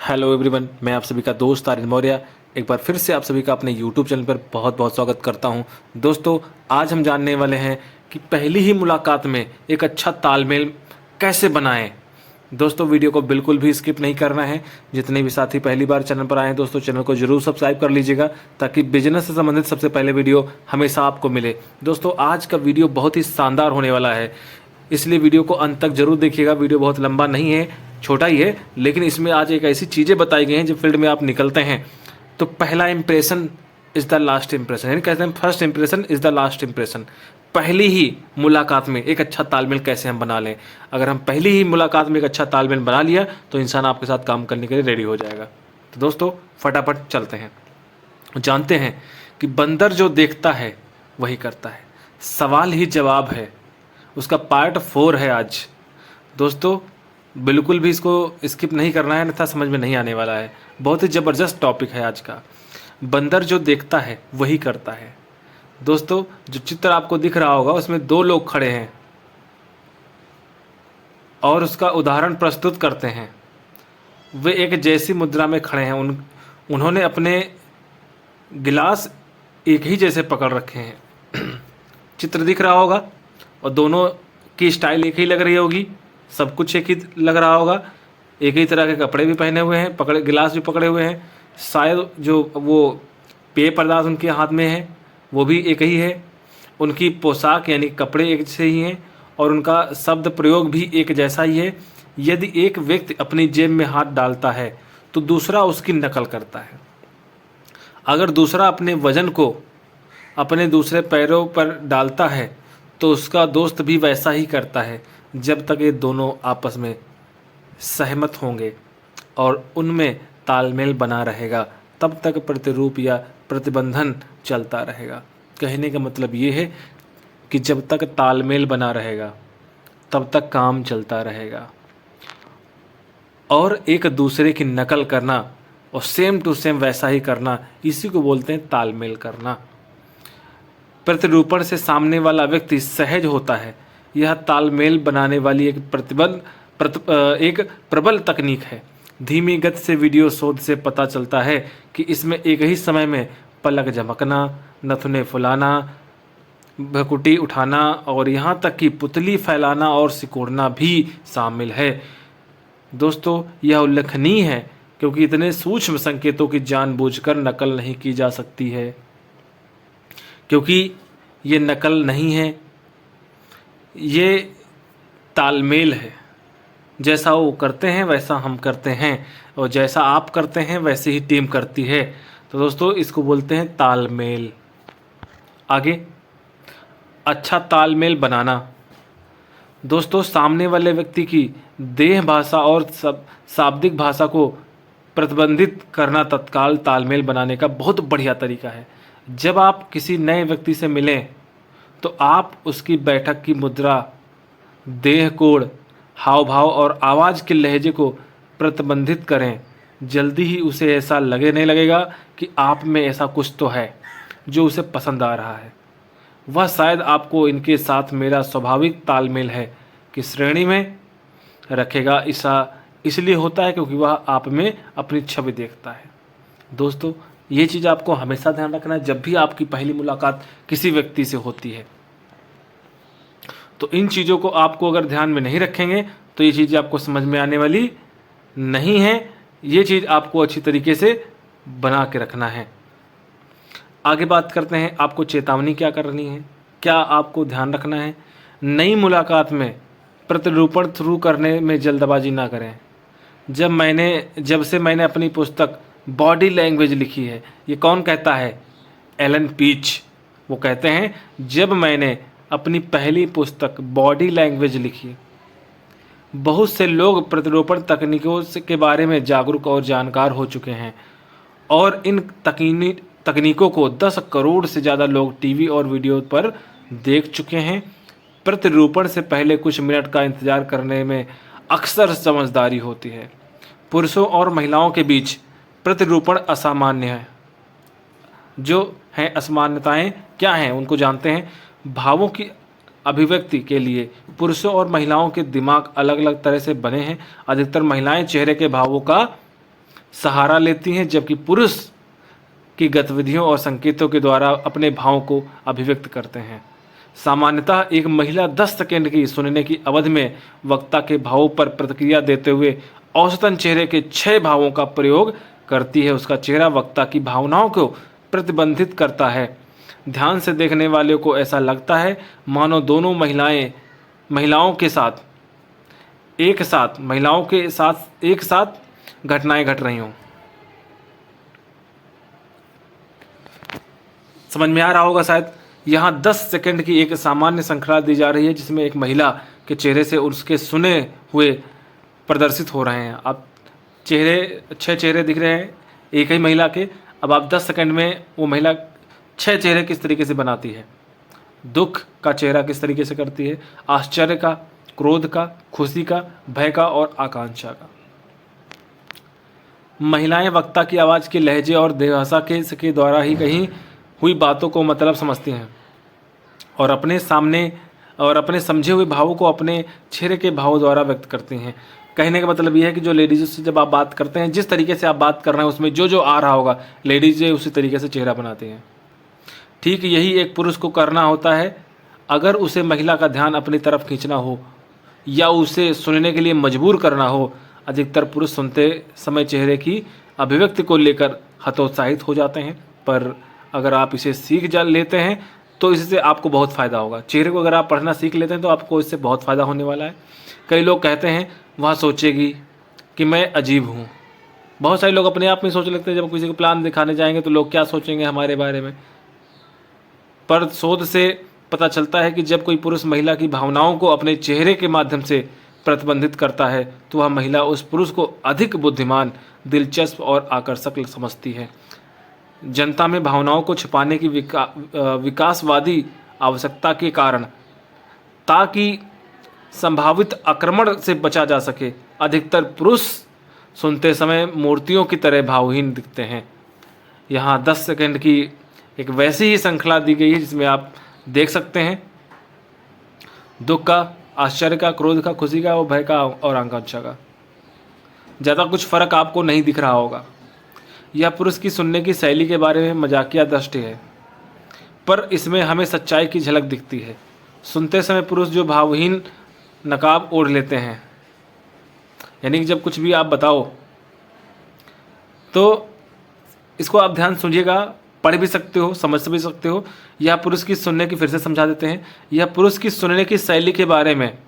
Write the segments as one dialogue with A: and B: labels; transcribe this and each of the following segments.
A: Hello everyone, मैं आप सभी का दोस्त आर्यन मौर्य एक बार फिर से आप सभी का अपने यूट्यूब चैनल पर बहुत बहुत स्वागत करता हूं। दोस्तों, आज हम जानने वाले हैं कि पहली ही मुलाकात में एक अच्छा तालमेल कैसे बनाएं। दोस्तों, वीडियो को बिल्कुल भी स्किप नहीं करना है। जितने भी साथी पहली बार चैनल पर आए हैं, दोस्तों चैनल को जरूर सब्सक्राइब कर लीजिएगा ताकि बिजनेस से संबंधित सबसे पहले वीडियो हमेशा आपको मिले। दोस्तों, आज का वीडियो बहुत ही शानदार होने वाला है, इसलिए वीडियो को अंत तक जरूर देखिएगा। वीडियो बहुत लंबा नहीं है, छोटा ही है, लेकिन इसमें आज एक ऐसी चीज़ें बताई गई हैं जब फील्ड में आप निकलते हैं तो पहला impression is the last impression, यानी कहते हैं first impression is the last impression. पहली ही मुलाकात में एक अच्छा तालमेल कैसे हम बना लें। अगर हम पहली ही मुलाकात में एक अच्छा तालमेल बना लिया तो इंसान आपके साथ काम करने के लिए रेडी हो जाएगा। तो दोस्तों, फटाफट चलते हैं, जानते हैं कि बंदर जो देखता है वही करता है। सवाल ही जवाब है, उसका पार्ट 4 है आज। दोस्तों, बिल्कुल भी इसको स्किप नहीं करना है, अन्यथा समझ में नहीं आने वाला है। बहुत ही ज़बरदस्त टॉपिक है आज का। बंदर जो देखता है वही करता है। दोस्तों, जो चित्र आपको दिख रहा होगा उसमें 2 लोग खड़े हैं और उसका उदाहरण प्रस्तुत करते हैं। वे एक जैसी मुद्रा में खड़े हैं, उन्होंने अपने गिलास एक ही जैसे पकड़ रखे हैं। चित्र दिख रहा होगा और दोनों की स्टाइल एक ही लग रही होगी, सब कुछ एक ही लग रहा होगा। एक ही तरह के कपड़े भी पहने हुए हैं, गिलास भी पकड़े हुए हैं। शायद जो वो पेय पदार्थ उनके हाथ में है वो भी एक ही है। उनकी पोशाक यानी कपड़े एक जैसे ही हैं और उनका शब्द प्रयोग भी एक जैसा ही है। यदि एक व्यक्ति अपनी जेब में हाथ डालता है तो दूसरा उसकी नकल करता है। अगर दूसरा अपने वजन को अपने दूसरे पैरों पर डालता है तो उसका दोस्त भी वैसा ही करता है। जब तक ये दोनों आपस में सहमत होंगे और उनमें तालमेल बना रहेगा, तब तक प्रतिरूप या प्रतिबंधन चलता रहेगा। कहने का मतलब ये है कि जब तक तालमेल बना रहेगा तब तक काम चलता रहेगा। और एक दूसरे की नकल करना और सेम टू सेम वैसा ही करना, इसी को बोलते हैं तालमेल करना। प्रतिरूपण से सामने वाला व्यक्ति सहज होता है। यह तालमेल बनाने वाली एक प्रबल तकनीक है। धीमी गति से वीडियो शोध से पता चलता है कि इसमें एक ही समय में पलक झपकना, नथुने फुलाना, भकुटी उठाना और यहाँ तक कि पुतली फैलाना और सिकोड़ना भी शामिल है। दोस्तों, यह उल्लेखनीय है क्योंकि इतने सूक्ष्म संकेतों की जानबूझकर नकल नहीं की जा सकती है, क्योंकि ये नकल नहीं है, ये तालमेल है। जैसा वो करते हैं वैसा हम करते हैं और जैसा आप करते हैं वैसे ही टीम करती है। तो दोस्तों, इसको बोलते हैं तालमेल। आगे, अच्छा तालमेल बनाना। दोस्तों, सामने वाले व्यक्ति की देह भाषा और शाब्दिक भाषा को प्रतिबंधित करना तत्काल तालमेल बनाने का बहुत बढ़िया तरीका है। जब आप किसी नए व्यक्ति से मिलें तो आप उसकी बैठक की मुद्रा, देह कोड, हाव भाव और आवाज़ के लहजे को प्रतिबंधित करें। जल्दी ही उसे ऐसा नहीं लगेगा कि आप में ऐसा कुछ तो है जो उसे पसंद आ रहा है। वह शायद आपको इनके साथ मेरा स्वाभाविक तालमेल है कि श्रेणी में रखेगा। ऐसा इसलिए होता है क्योंकि वह आप में अपनी छवि देखता है। दोस्तों, ये चीज़ आपको हमेशा ध्यान रखना है जब भी आपकी पहली मुलाकात किसी व्यक्ति से होती है। तो इन चीज़ों को आपको अगर ध्यान में नहीं रखेंगे तो ये चीज़ें आपको समझ में आने वाली नहीं है। ये चीज़ आपको अच्छी तरीके से बना के रखना है। आगे बात करते हैं, आपको चेतावनी क्या करनी है, क्या आपको ध्यान रखना है। नई मुलाकात में प्रतिरूपण शुरू करने में जल्दबाजी ना करें। जब से मैंने अपनी पुस्तक बॉडी लैंग्वेज लिखी है, ये कौन कहता है? Allan Pease. वो कहते हैं, जब मैंने अपनी पहली पुस्तक बॉडी लैंग्वेज लिखी, बहुत से लोग प्रतिरूपण तकनीकों के बारे में जागरूक और जानकार हो चुके हैं और इन तकनीकों को 10 करोड़ से ज़्यादा लोग टीवी और वीडियो पर देख चुके हैं। प्रतिरूपण से पहले कुछ मिनट का इंतजार करने में अक्सर समझदारी होती है। पुरुषों और महिलाओं के बीच प्रतिरूपण असामान्य है। जो हैं असमानताएं क्या हैं उनको जानते हैं। भावों की अभिव्यक्ति के लिए पुरुषों और महिलाओं के दिमाग अलग अलग तरह से बने हैं। अधिकतर महिलाएं चेहरे के भावों का सहारा लेती हैं, जबकि पुरुष की गतिविधियों और संकेतों के द्वारा अपने भावों को अभिव्यक्त करते हैं। सामान्यतः एक महिला 10 सेकंड की सुनने की अवधि में वक्ता के भावों पर प्रतिक्रिया देते हुए औसतन चेहरे के 6 भावों का प्रयोग करती है। उसका चेहरा वक्ता की भावनाओं को प्रतिबंधित करता है। ध्यान से देखने वाले को ऐसा लगता है मानो दोनों महिलाओं के साथ एक साथ घटनाएं घट रही हों। समझ में आ रहा होगा शायद। यहाँ 10 सेकंड की एक सामान्य श्रृंखला दी जा रही है, जिसमें एक महिला के चेहरे से उसके सुने हुए प्रदर्शित हो रहे हैं। अब 6 चेहरे दिख रहे हैं एक ही महिला के। अब आप 10 सेकंड में वो महिला 6 चेहरे किस तरीके से बनाती है, दुख का चेहरा किस तरीके से करती है, आश्चर्य का, क्रोध का, खुशी का, भय का और आकांक्षा का। महिलाएं वक्ता की आवाज़ के लहजे और देहभाषा के द्वारा ही कहीं हुई बातों को मतलब समझती हैं और अपने समझे हुए भावों को अपने चेहरे के भावों द्वारा व्यक्त करती हैं। कहने का मतलब यह है कि जो लेडीज़ से जब आप बात करते हैं, जिस तरीके से आप बात कर रहे हैं उसमें जो आ रहा होगा, लेडीज़ें उसी तरीके से चेहरा बनाती हैं। ठीक यही एक पुरुष को करना होता है। अगर उसे महिला का ध्यान अपनी तरफ खींचना हो या उसे सुनने के लिए मजबूर करना हो, अधिकतर पुरुष सुनते समय चेहरे की अभिव्यक्ति को लेकर हतोत्साहित हो जाते हैं। पर अगर आप इसे सीख लेते हैं तो इससे आपको बहुत फ़ायदा होगा। चेहरे को अगर आप पढ़ना सीख लेते हैं तो आपको इससे बहुत फ़ायदा होने वाला है। कई लोग कहते हैं वह सोचेगी कि मैं अजीब हूँ। बहुत सारे लोग अपने आप में सोच लेते हैं, जब किसी को प्लान दिखाने जाएंगे तो लोग क्या सोचेंगे हमारे बारे में। पर शोध से पता चलता है कि जब कोई पुरुष महिला की भावनाओं को अपने चेहरे के माध्यम से प्रतिबंधित करता है तो वह महिला उस पुरुष को अधिक बुद्धिमान, दिलचस्प और आकर्षक समझती है। जनता में भावनाओं को छिपाने की विकासवादी आवश्यकता के कारण, ताकि संभावित आक्रमण से बचा जा सके, अधिकतर पुरुष सुनते समय मूर्तियों की तरह भावहीन दिखते हैं। यहाँ 10 सेकंड की एक वैसी ही श्रृंखला दी गई है जिसमें आप देख सकते हैं दुख का, आश्चर्य का, क्रोध का, खुशी का और भय का और आकांक्षा का। ज़्यादा कुछ फर्क आपको नहीं दिख रहा होगा। यह पुरुष की सुनने की शैली के बारे में मजाकिया दृष्टि है, पर इसमें हमें सच्चाई की झलक दिखती है। सुनते समय पुरुष जो भावहीन नकाब ओढ़ लेते हैं, यानी कि जब कुछ भी आप बताओ तो इसको आप ध्यान सुनिएगा, पढ़ भी सकते हो, समझ भी सकते हो। यह पुरुष की सुनने की, फिर से समझा देते हैं, यह पुरुष की सुनने की शैली के बारे में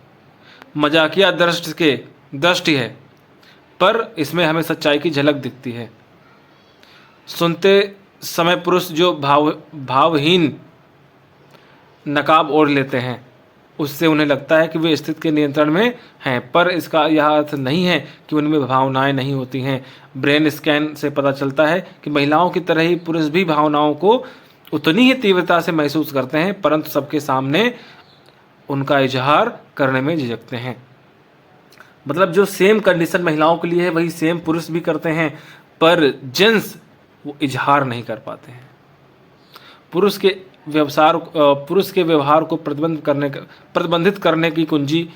A: मजाकिया दृष्टि है, पर इसमें हमें सच्चाई की झलक दिखती है। सुनते समय पुरुष जो भावहीन नकाब ओढ़ लेते हैं, उससे उन्हें लगता है कि वे स्थिति के नियंत्रण में हैं, पर इसका यह अर्थ नहीं है कि उनमें भावनाएं नहीं होती हैं। ब्रेन स्कैन से पता चलता है कि महिलाओं की तरह ही पुरुष भी भावनाओं को उतनी ही तीव्रता से महसूस करते हैं, परंतु सबके सामने उनका इजहार करने में झिझकते हैं। मतलब जो सेम कंडीशन महिलाओं के लिए है वही सेम पुरुष भी करते हैं, पर जेंट्स वो इजहार नहीं कर पाते हैं। पुरुष के व्यवहार को प्रतिबंधित करने की कुंजी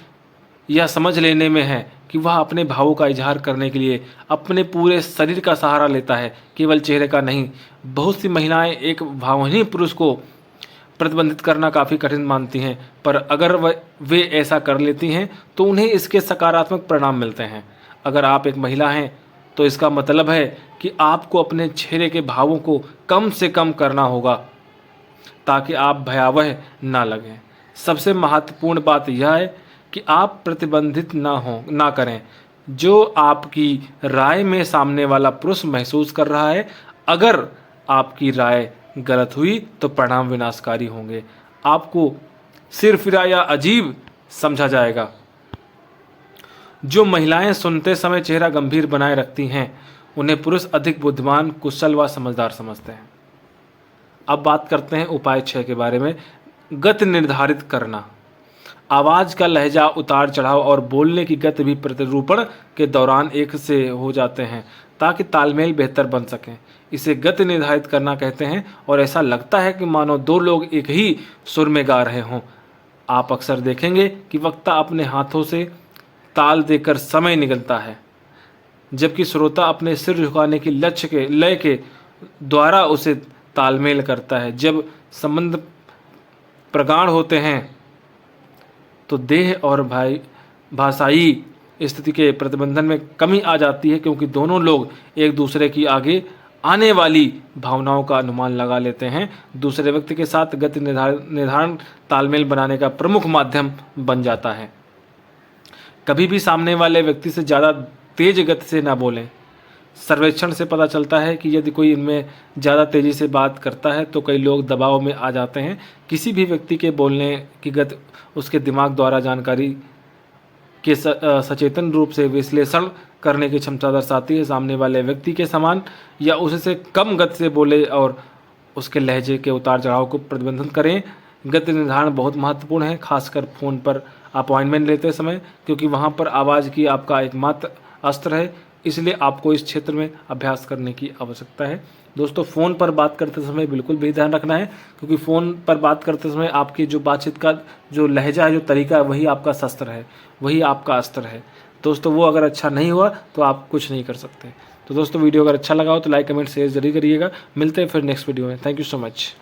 A: यह समझ लेने में है कि वह अपने भावों का इजहार करने के लिए अपने पूरे शरीर का सहारा लेता है, केवल चेहरे का नहीं। बहुत सी महिलाएं एक भावहीन पुरुष को प्रतिबंधित करना काफ़ी कठिन मानती हैं, पर अगर वे ऐसा कर लेती हैं तो उन्हें इसके सकारात्मक परिणाम मिलते हैं। अगर आप एक महिला हैं तो इसका मतलब है कि आपको अपने चेहरे के भावों को कम से कम करना होगा ताकि आप भयावह ना लगें। सबसे महत्वपूर्ण बात यह है कि आप प्रतिबंधित ना करें जो आपकी राय में सामने वाला पुरुष महसूस कर रहा है। अगर आपकी राय गलत हुई तो परिणाम विनाशकारी होंगे। आपको सिरफिरा या अजीब समझा जाएगा। जो महिलाएं सुनते समय चेहरा गंभीर बनाए रखती हैं उन्हें पुरुष अधिक बुद्धिमान, कुशल व समझदार समझते हैं। अब बात करते हैं उपाय 6 के बारे में। गति निर्धारित करना। आवाज़ का लहजा, उतार चढ़ाव और बोलने की गति भी प्रतिरूपण के दौरान एक से हो जाते हैं ताकि तालमेल बेहतर बन सके। इसे गति निर्धारित करना कहते हैं और ऐसा लगता है कि मानो 2 लोग एक ही सुर में गा रहे हों। आप अक्सर देखेंगे कि वक्ता अपने हाथों से ताल देकर समय निकलता है जबकि श्रोता अपने सिर झुकाने की लक्ष्य के लय के द्वारा उसे तालमेल करता है। जब संबंध प्रगाढ़ होते हैं तो देह और भाषाई स्थिति के प्रतिबंधन में कमी आ जाती है, क्योंकि दोनों लोग एक दूसरे की आगे आने वाली भावनाओं का अनुमान लगा लेते हैं। दूसरे व्यक्ति के साथ गति निर्धारण तालमेल बनाने का प्रमुख माध्यम बन जाता है। कभी भी सामने वाले व्यक्ति से ज़्यादा तेज गति से ना बोलें। सर्वेक्षण से पता चलता है कि यदि कोई इनमें ज़्यादा तेज़ी से बात करता है तो कई लोग दबाव में आ जाते हैं। किसी भी व्यक्ति के बोलने की गति उसके दिमाग द्वारा जानकारी के सचेतन रूप से विश्लेषण करने की क्षमता दर्शाती है। सामने वाले व्यक्ति के समान या उससे कम गति से बोले और उसके लहजे के उतार चढ़ाव को प्रतिबंधित करें। गति निर्धारण बहुत महत्वपूर्ण है, खासकर फ़ोन पर अपॉइंटमेंट लेते समय, क्योंकि वहाँ पर आवाज़ की आपका एकमात्र अस्त्र है। इसलिए आपको इस क्षेत्र में अभ्यास करने की आवश्यकता है। दोस्तों, फ़ोन पर बात करते समय बिल्कुल भी ध्यान रखना है, क्योंकि फ़ोन पर बात करते समय आपकी जो बातचीत का जो लहजा है, जो तरीका है, वही आपका शस्त्र है, वही आपका अस्त्र है। दोस्तों, वो अगर अच्छा नहीं हुआ तो आप कुछ नहीं कर सकते। तो दोस्तों, वीडियो अगर अच्छा लगा हो तो लाइक कमेंट शेयर जरूर करिएगा। मिलते हैं फिर नेक्स्ट वीडियो में। Thank you so much.